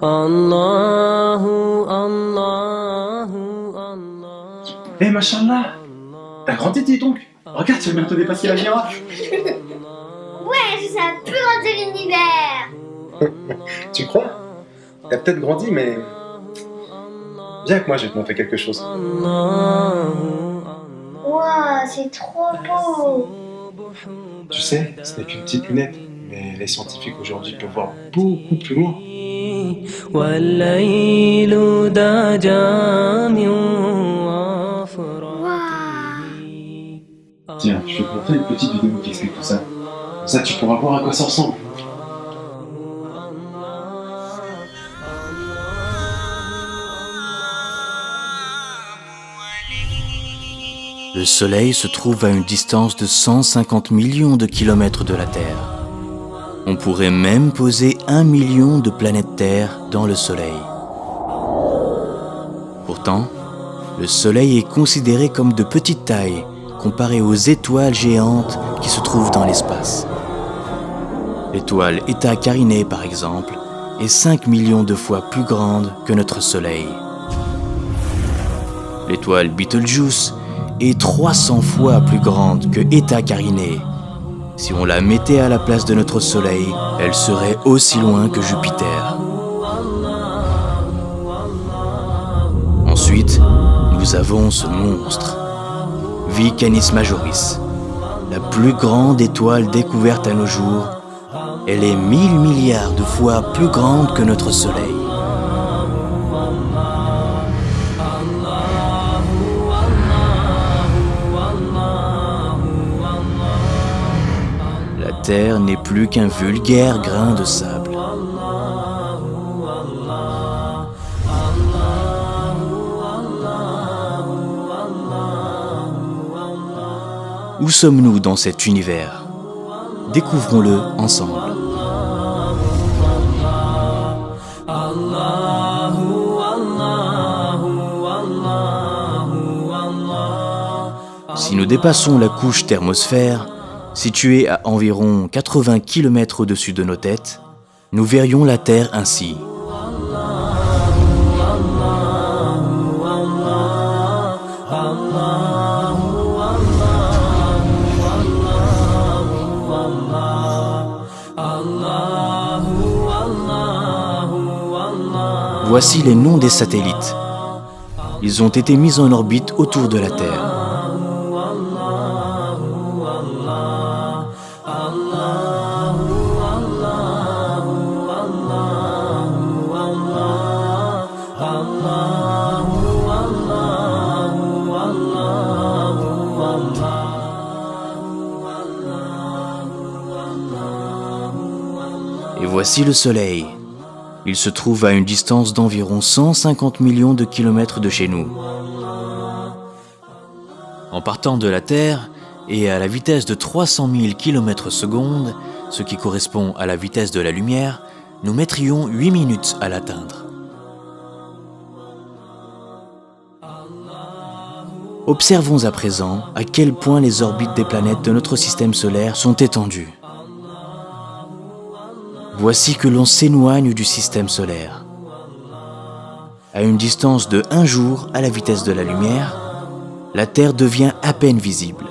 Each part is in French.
Allahu, Allahu, Allah. Eh machallah, t'as grandi dis donc. Regarde, tu vas bientôt dépasser la miracle. Ouais, je sais un plus grand de l'univers. Tu crois? T'as peut-être grandi, mais... Viens avec moi, je vais te montrer quelque chose. Waouh, c'est trop beau. Tu sais, ce n'est qu'une petite lunette, mais les scientifiques aujourd'hui peuvent voir beaucoup plus loin. والليل دجى وافرح. Tiens, je vais te montrer une petite vidéo qui explique tout ça. Comme ça, tu pourras voir à quoi ça ressemble. Le Soleil se trouve à une distance de 150 millions de kilomètres de la Terre. On pourrait même poser 1 million de planètes Terre dans le Soleil. Pourtant, le Soleil est considéré comme de petite taille comparé aux étoiles géantes qui se trouvent dans l'espace. L'étoile Eta Carinae, par exemple, est 5 millions de fois plus grande que notre Soleil. L'étoile Betelgeuse est 300 fois plus grande que Eta Carinae. Si on la mettait à la place de notre Soleil, elle serait aussi loin que Jupiter. Ensuite, nous avons ce monstre, V Canis Majoris, la plus grande étoile découverte à nos jours. Elle est 1000 milliards de fois plus grande que notre Soleil. La Terre n'est plus qu'un vulgaire grain de sable. Où sommes-nous dans cet univers? Découvrons-le ensemble. Si nous dépassons la couche thermosphère, située à environ 80 km au-dessus de nos têtes, nous verrions la Terre ainsi. Voici les noms des satellites. Ils ont été mis en orbite autour de la Terre. Et voici le Soleil. Il se trouve à une distance d'environ 150 millions de kilomètres de chez nous. En partant de la Terre et à la vitesse de 300 000 km/s, ce qui correspond à la vitesse de la lumière, nous mettrions 8 minutes à l'atteindre. Observons à présent à quel point les orbites des planètes de notre système solaire sont étendues. Voici que l'on s'éloigne du système solaire. À une distance de 1 jour à la vitesse de la lumière, la Terre devient à peine visible.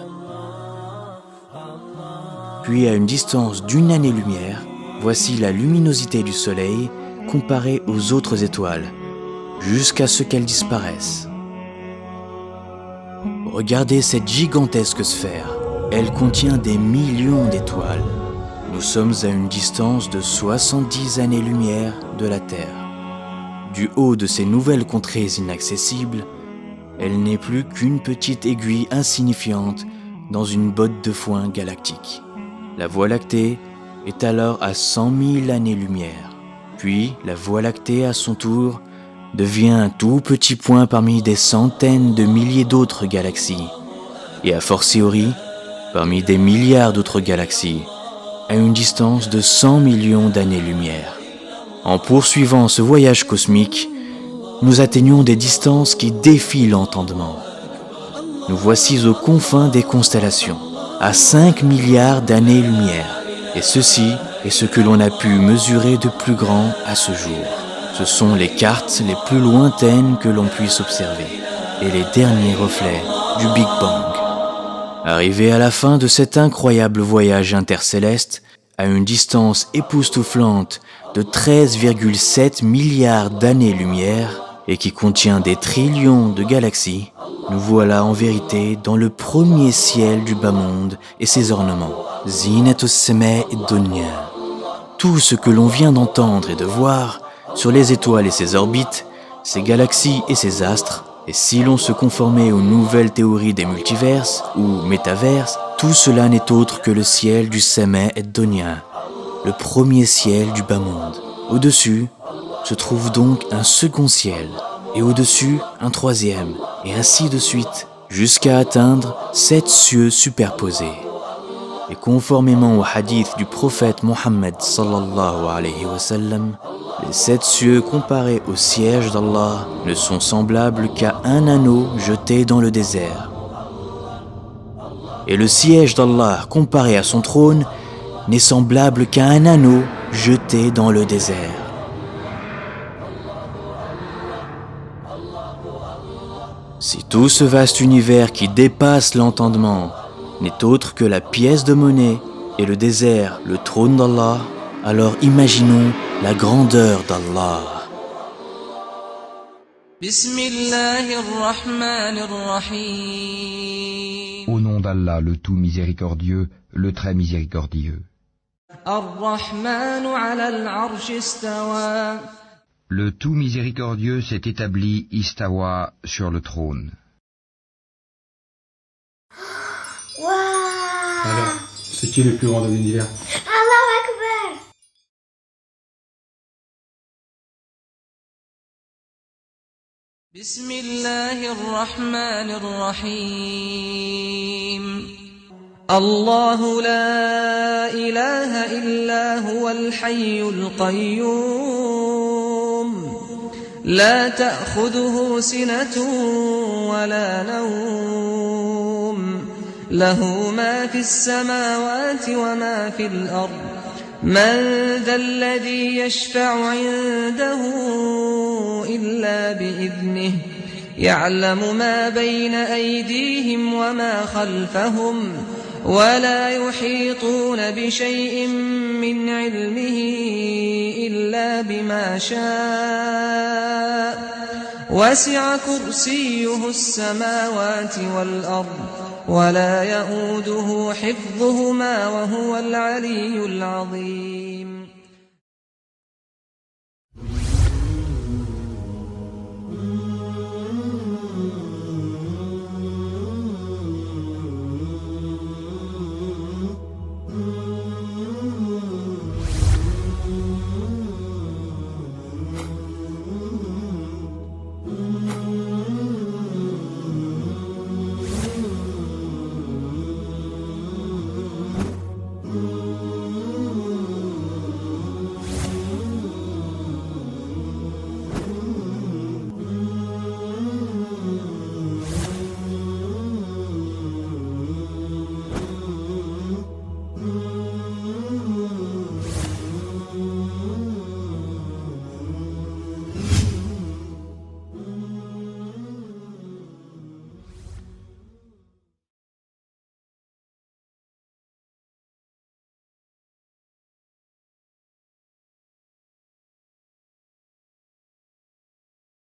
Puis à une distance d'1 année-lumière, voici la luminosité du Soleil comparée aux autres étoiles, jusqu'à ce qu'elle disparaisse. Regardez cette gigantesque sphère. Elle contient des millions d'étoiles. Nous sommes à une distance de 70 années-lumière de la Terre. Du haut de ces nouvelles contrées inaccessibles, elle n'est plus qu'une petite aiguille insignifiante dans une botte de foin galactique. La Voie lactée est alors à 100 000 années-lumière. Puis, la Voie lactée, à son tour, devient un tout petit point parmi des centaines de milliers d'autres galaxies, et a fortiori, parmi des milliards d'autres galaxies, à une distance de 100 millions d'années-lumière. En poursuivant ce voyage cosmique, nous atteignons des distances qui défient l'entendement. Nous voici aux confins des constellations, à 5 milliards d'années-lumière, et ceci est ce que l'on a pu mesurer de plus grand à ce jour. Ce sont les cartes les plus lointaines que l'on puisse observer et les derniers reflets du Big Bang. Arrivé à la fin de cet incroyable voyage intercéleste, à une distance époustouflante de 13,7 milliards d'années-lumière et qui contient des trillions de galaxies, nous voilà en vérité dans le premier ciel du bas monde et ses ornements. Zinatus Sama'i Dunya. Tout ce que l'on vient d'entendre et de voir sur les étoiles et ses orbites, ses galaxies et ses astres, et si l'on se conformait aux nouvelles théories des multiverses ou métaverses, tout cela n'est autre que le ciel du Sama'i Dunya, le premier ciel du bas monde. Au-dessus se trouve donc un second ciel, et au-dessus un troisième, et ainsi de suite, jusqu'à atteindre 7 cieux superposés. Et conformément au hadith du prophète Mohammed sallallahu alayhi wa sallam, les 7 cieux comparés au siège d'Allah ne sont semblables qu'à un anneau jeté dans le désert. Et le siège d'Allah comparé à son trône n'est semblable qu'à un anneau jeté dans le désert. Si tout ce vaste univers qui dépasse l'entendement n'est autre que la pièce de monnaie et le désert, le trône d'Allah, alors imaginons la grandeur d'Allah. Au nom d'Allah, le tout miséricordieux, le très miséricordieux. Le tout miséricordieux s'est établi istawa sur le trône. Waouh! Alors, c'est qui le plus grand de l'univers? Allahu Akbar! الله لا إله إلا هو الحي القيوم لا تأخذه سنة ولا نوم له ما في السماوات وما في الأرض من ذا الذي يشفع عنده إلا بإذنه يعلم ما بين أيديهم وما خلفهم ولا يحيطون بشيء من علمه إلا بما شاء وسع كرسيه السماوات والأرض ولا يئوده حفظهما وهو العلي العظيم